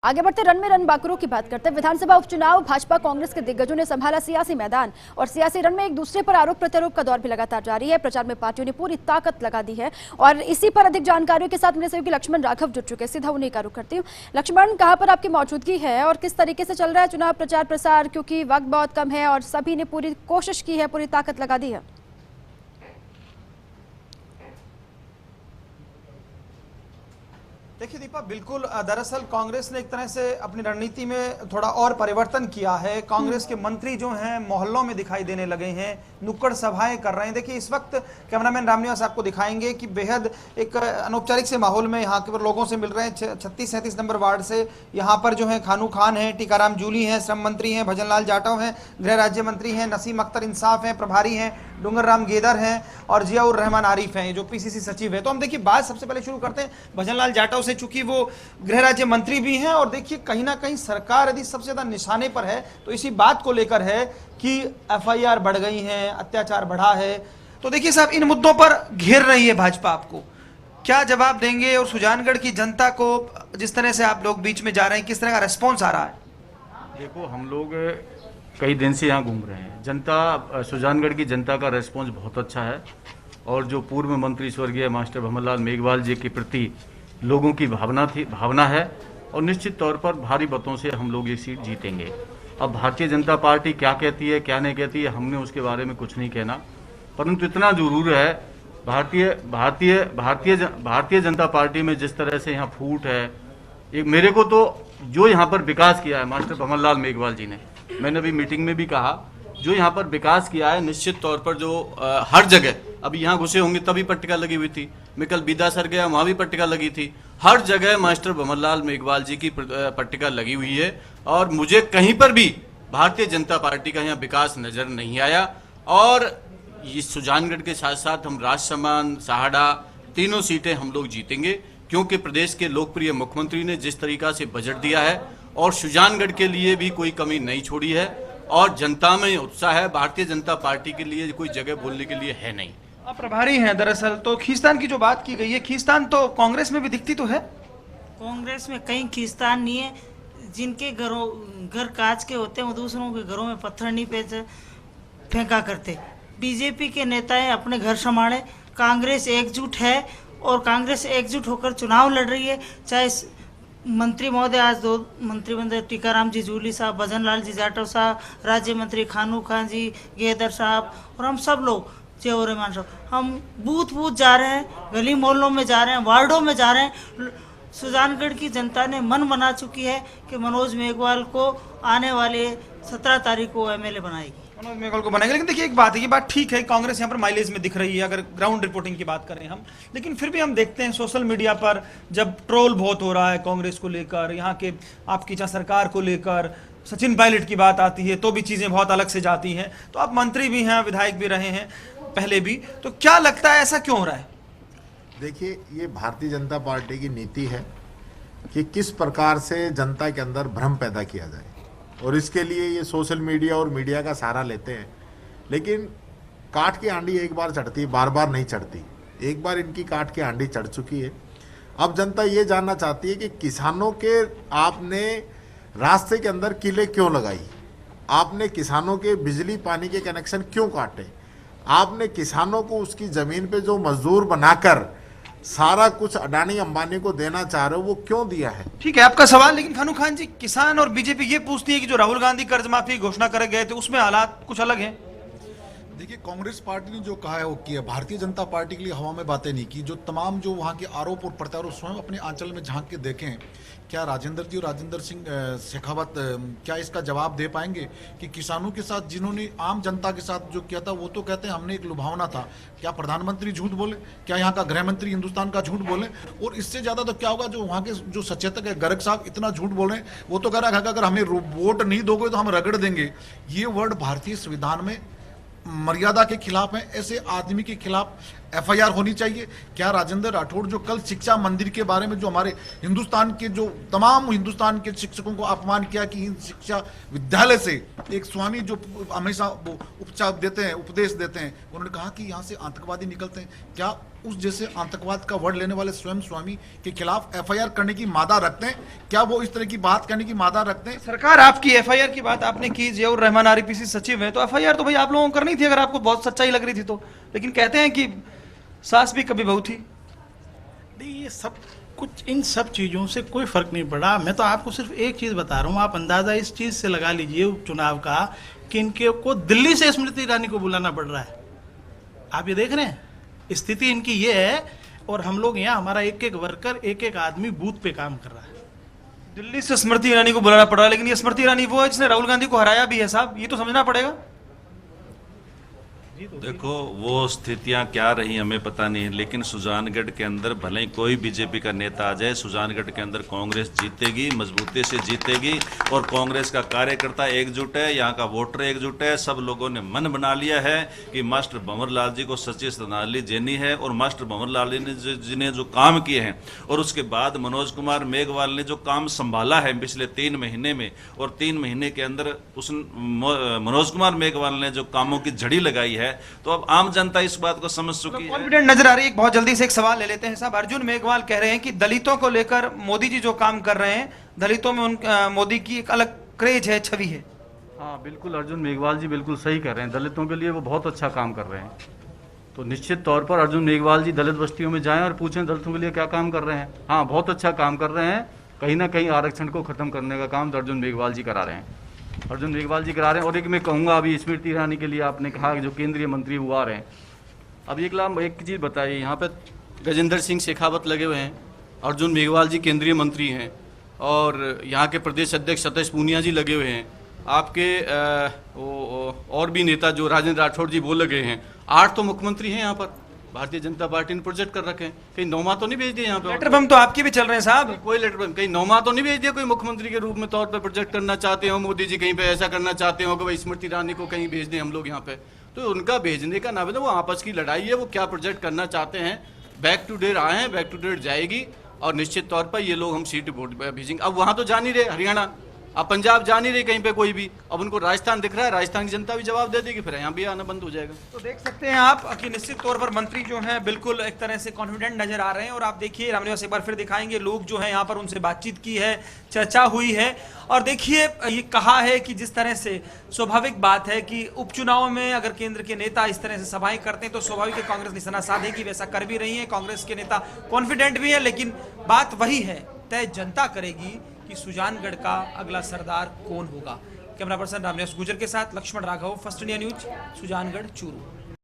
आगे बढ़ते रन में रन बाकरों की बात करते हैं। विधानसभा उपचुनाव, भाजपा कांग्रेस के दिग्गजों ने संभाला सियासी मैदान और सियासी रण में एक दूसरे पर आरोप प्रत्यारोप का दौर भी लगातार जारी है। प्रचार में पार्टियों ने पूरी ताकत लगा दी है और इसी पर अधिक जानकारियों के साथ मेरे सहयोगी लक्ष्मण राघव जुट चुके हैं। सीधा उन्हीं का रुख करती हूँ। लक्ष्मण, कहाँ पर आपकी मौजूदगी है और किस तरीके से चल रहा है चुनाव प्रचार प्रसार, क्योंकि वक्त बहुत कम है और सभी ने पूरी कोशिश की है, पूरी ताकत लगा दी है? देखिए दीपा, बिल्कुल दरअसल कांग्रेस ने एक तरह से अपनी रणनीति में थोड़ा और परिवर्तन किया है। कांग्रेस के मंत्री जो हैं मोहल्लों में दिखाई देने लगे हैं, नुक्कड़ सभाएं कर रहे हैं। देखिए इस वक्त कैमरामैन रामनिवास आपको दिखाएंगे कि बेहद एक अनौपचारिक से माहौल में यहाँ के लोगों से मिल रहे हैं। 36-37 नंबर वार्ड से यहाँ पर जो है खानू खान है, टीकाराम जूली हैं, श्रम मंत्री हैं, भजन लाल जाटव हैं, गृह राज्य मंत्री हैं, नसीम अख्तर इंसाफ हैं, प्रभारी हैं, डूंगर राम गेदर हैं और जियाउर रहमान आरिफ हैं जो पीसीसी सचिव है। तो हम देखिए बात सबसे पहले शुरू करते हैं भजन लाल जाटव से, चूंकि वो गृह राज्य मंत्री भी हैं और देखिए कहीं ना कहीं सरकार यदि सबसे ज्यादा निशाने पर है तो इसी बात को लेकर है कि एफआईआर बढ़ गई हैं, अत्याचार बढ़ा है। तो देखिए साहब, इन मुद्दों पर घेर रही है भाजपा, आपको क्या जवाब देंगे? और सुजानगढ़ की जनता को जिस तरह से आप लोग बीच में जा रहे हैं, किस तरह का रेस्पॉन्स आ रहा है? देखो, हम लोग कई दिन से यहाँ घूम रहे हैं। जनता, सुजानगढ़ की जनता का रेस्पॉन्स बहुत अच्छा है और जो पूर्व मंत्री स्वर्गीय मास्टर भंवरलाल मेघवाल जी के प्रति लोगों की भावना है और निश्चित तौर पर भारी मतों से हम लोग ये सीट जीतेंगे। अब भारतीय जनता पार्टी क्या कहती है, क्या नहीं कहती है, हमने उसके बारे में कुछ नहीं कहना, परंतु इतना जरूर है भारतीय जनता पार्टी में जिस तरह से यहाँ फूट है, एक मेरे को तो जो यहाँ पर विकास किया है मास्टर भंवरलाल मेघवाल जी ने, मैंने अभी मीटिंग में भी कहा, जो यहाँ पर विकास किया है निश्चित तौर पर जो हर जगह, अभी यहाँ घुसे होंगे तभी पट्टिका लगी हुई थी, मैं कल बीदासर गया वहाँ भी पट्टिका लगी थी, हर जगह मास्टर भंवरलाल मेघवाल जी की पट्टिका लगी हुई है और मुझे कहीं पर भी भारतीय जनता पार्टी का यहाँ विकास नजर नहीं आया। और ये सुजानगढ़ के साथ साथ हम राजसमंद, साहड़ा तीनों सीटें हम लोग जीतेंगे, क्योंकि प्रदेश के लोकप्रिय मुख्यमंत्री ने जिस तरीका से बजट दिया है और सुजानगढ़ के लिए भी कोई कमी नहीं छोड़ी है और जनता में उत्साह है। भारतीय जनता पार्टी के लिए कोई जगह बोलने के लिए है नहीं। आप प्रभारी हैं दरअसल, तो खींचतान की जो बात की गई है, खींचतान तो कांग्रेस में भी दिखती तो है। कांग्रेस में कहीं खींचतान नहीं है। जिनके घर कांच के होते हैं वो दूसरों के घरों में पत्थर नहीं फेंका करते। बीजेपी के नेताएं अपने घर संभाले, कांग्रेस एकजुट है और कांग्रेस एकजुट होकर चुनाव लड़ रही है। चाहे मंत्री महोदय, आज 2 मंत्री बंदे, टीकाराम जी जूली साहब, भजन लाल जी जाटव साहब, राज्य मंत्री खानू खान जी, गेदर साहब और हम सब लोग, जियाउर रहमान साहब, हम बूथ जा रहे हैं, गली मोहल्लों में जा रहे हैं, वार्डों में जा रहे हैं। सुजानगढ़ की जनता ने मन बना चुकी है कि मनोज मेघवाल को आने वाले 17 तारीख को एमएलए बनाएगी, मनोज मेघवाल को बनाएंगे। लेकिन देखिए एक बात है, ये बात ठीक है, कांग्रेस यहाँ पर माइलेज में दिख रही है अगर ग्राउंड रिपोर्टिंग की बात करें हम, लेकिन फिर भी हम देखते हैं सोशल मीडिया पर जब ट्रोल बहुत हो रहा है कांग्रेस को लेकर, यहाँ के आपकी जहाँ सरकार को लेकर, सचिन पायलट की बात आती है तो भी चीजें बहुत अलग से जाती हैं। तो आप मंत्री भी हैं, विधायक भी रहे हैं पहले भी, तो क्या लगता है ऐसा क्यों हो रहा है? देखिए, ये भारतीय जनता पार्टी की नीति है कि किस प्रकार से जनता के अंदर भ्रम पैदा किया जाए और इसके लिए ये सोशल मीडिया और मीडिया का सहारा लेते हैं। लेकिन काठ की हांडी एक बार चढ़ती है, बार बार नहीं चढ़ती। एक बार इनकी काठ की हांडी चढ़ चुकी है। अब जनता ये जानना चाहती है कि किसानों के आपने रास्ते के अंदर किले क्यों लगाई, आपने किसानों के बिजली पानी के कनेक्शन क्यों काटे, आपने किसानों को उसकी ज़मीन पे जो मजदूर बनाकर सारा कुछ अडानी अंबानी को देना चाह रहे हो वो क्यों दिया है? ठीक है आपका सवाल, लेकिन खानू खान जी, किसान और बीजेपी ये पूछती है कि जो राहुल गांधी कर्ज माफी घोषणा कर गए थे उसमें हालात कुछ अलग हैं। देखिए, कांग्रेस पार्टी ने जो कहा है वो किया। भारतीय जनता पार्टी के लिए हवा में बातें नहीं की। जो तमाम जो वहाँ के आरोप और प्रत्यारोप स्वयं अपने आंचल में झांक के देखें, क्या राजेंद्र जी और राजेंद्र सिंह शेखावत क्या इसका जवाब दे पाएंगे कि किसानों के साथ जिन्होंने आम जनता के साथ जो किया था, वो तो कहते हैं हमने एक लुभावना था। क्या प्रधानमंत्री झूठ बोले? क्या यहाँ का गृह मंत्री हिंदुस्तान का झूठ बोले? और इससे ज़्यादा तो क्या होगा, जो वहाँ के जो सचेतक है गर्ग साहब इतना झूठ बोल रहे हैं, वो तो कह रहा है कि अगर हमें वोट नहीं दोगे तो हम रगड़ देंगे। ये वर्ड भारतीय संविधान में मर्यादा के खिलाफ है। ऐसे आदमी के खिलाफ एफआईआर होनी चाहिए। क्या राजेंद्र राठौड़ जो कल शिक्षा मंदिर के बारे में जो हमारे हिंदुस्तान के जो तमाम हिंदुस्तान के शिक्षकों को अपमान किया कि इन शिक्षा विद्यालय से एक स्वामी जो हमेशा वो उपदेश देते हैं, उन्होंने कहा कि यहाँ से आतंकवादी निकलते हैं, क्या उस जैसे आतंकवाद का वर्ड लेने वाले स्वयं स्वामी के खिलाफ एफआईआर करने की मादा रखते हैं? क्या वो इस तरह की बात करने की मादा रखते हैं? सरकार आपकी एफआईआर की बात आपने की, जियाउर रहमान आरपीसी सचिव है, तो एफआईआर तो भाई आप लोगों को करनी थी अगर आपको बहुत सच्चाई लग रही थी तो। लेकिन कहते हैं कि सास भी कभी बहू थी। नहीं, ये सब कुछ इन सब चीज़ों से कोई फर्क नहीं पड़ा। मैं तो आपको सिर्फ एक चीज़ बता रहा हूँ, आप अंदाज़ा इस चीज़ से लगा लीजिए उपचुनाव का कि इनके को दिल्ली से स्मृति ईरानी को बुलाना पड़ रहा है। आप ये देख रहे हैं, स्थिति इनकी ये है, और हम लोग यहाँ, हमारा एक एक वर्कर, एक एक आदमी बूथ पे काम कर रहा है। दिल्ली से स्मृति ईरानी को बुलाना पड़ रहा है, लेकिन ये स्मृति ईरानी वो है जिसने राहुल गांधी को हराया भी है साहब, ये तो समझना पड़ेगा। देखो वो स्थितियां क्या रही हमें पता नहीं, लेकिन सुजानगढ़ के अंदर भले ही कोई बीजेपी का नेता आ जाए, सुजानगढ़ के अंदर कांग्रेस जीतेगी, मजबूती से जीतेगी। और कांग्रेस का कार्यकर्ता एकजुट है, यहाँ का वोटर एकजुट है। सब लोगों ने मन बना लिया है कि मास्टर भंवर लाल जी को सच्ची श्रद्धांजलि देनी है। और मास्टर भंवर लाल जी ने जो काम किए हैं, और उसके बाद मनोज कुमार मेघवाल ने जो काम संभाला है पिछले 3 महीने में, और 3 महीने के अंदर उस मनोज कुमार मेघवाल ने जो कामों की झड़ी लगाई है, तो अब आम जनता इस बात को समझ चुकी है, कॉन्फिडेंट नजर आ रही है। बहुत जल्दी से एक सवाल ले लेते हैं साहब। अर्जुन मेघवाल कह रहे हैं कि दलितों को लेकर मोदी जी जो काम कर रहे हैं, दलितों में मोदी की एक अलग क्रेज है, छवि है। हाँ बिल्कुल, अर्जुन मेघवाल जी बिल्कुल सही कर रहे हैं। दलितों के लिए वो बहुत अच्छा काम कर रहे हैं। तो निश्चित तौर पर अर्जुन मेघवाल जी दलित बस्तियों में जाएं और पूछें दलितों के लिए क्या काम कर रहे हैं। हाँ, बहुत अच्छा काम कर रहे हैं। कहीं ना कहीं आरक्षण को खत्म करने का काम तो अर्जुन मेघवाल जी करा रहे हैं। अर्जुन मेघवाल जी करा रहे हैं। और एक मैं कहूँगा, अभी स्मृति ईरानी के लिए आपने कहा कि जो केंद्रीय मंत्री हुआ रहे हैं, अब एक चीज़ बताइए, यहाँ पे गजेंद्र सिंह शेखावत लगे हुए हैं, अर्जुन मेघवाल जी केंद्रीय मंत्री हैं, और यहाँ के प्रदेश अध्यक्ष सतीश पूनिया जी लगे हुए हैं, आपके और भी नेता जो राजेंद्र राठौड़ जी वो लगे हैं। 8 तो मुख्यमंत्री हैं यहाँ पर। भारतीय जनता पार्टी ने प्रोजेक्ट कर रखे हैं। कहीं नौमा तो नहीं भेज दिए यहाँ पे? लेटर बम तो आपके भी चल रहे हैं साहब। कोई लेटर बम, कहीं नौमा तो नहीं भेज दिया? कोई मुख्यमंत्री के रूप में तौर पे प्रोजेक्ट करना चाहते हो, मोदी जी कहीं पे ऐसा करना चाहते हो कि भाई स्मृति ईरानी को कहीं भेज दें हम लोग यहाँ पे, तो उनका भेजने का ना वो आपस की लड़ाई है। वो क्या प्रोजेक्ट करना चाहते हैं, बैक टू डेट आए हैं, बैक टू डेट जाएगी, और निश्चित तौर पर ये लोग हम सीट वोट भेजेंगे। अब वहाँ तो जा नहीं रहे हरियाणा, अब पंजाब जा नहीं रहे कहीं पे कोई भी, अब उनको राजस्थान दिख रहा है, राजस्थान की जनता भी जवाब दे देगी, फिर यहाँ भी आना बंद हो जाएगा। तो देख सकते हैं आप कि निश्चित तौर पर मंत्री जो हैं बिल्कुल एक तरह से कॉन्फिडेंट नजर आ रहे हैं। और आप देखिए, रामनिवास एक बार फिर दिखाएंगे, लोग जो हैं यहाँ पर उनसे बातचीत की है, चर्चा हुई है, और देखिए ये कहा है कि जिस तरह से स्वाभाविक बात है कि उपचुनाव में अगर केंद्र के नेता इस तरह से सभाएं करते हैं तो स्वाभाविक है कांग्रेस निशाना साधेगी। वैसा कर भी रही है, कांग्रेस के नेता कॉन्फिडेंट भी है, लेकिन बात वही है, तय जनता करेगी कि सुजानगढ़ का अगला सरदार कौन होगा। कैमरा पर्सन रामनिवास गुजर के साथ Laxman Raghav, first India news, Sujangarh, Churu.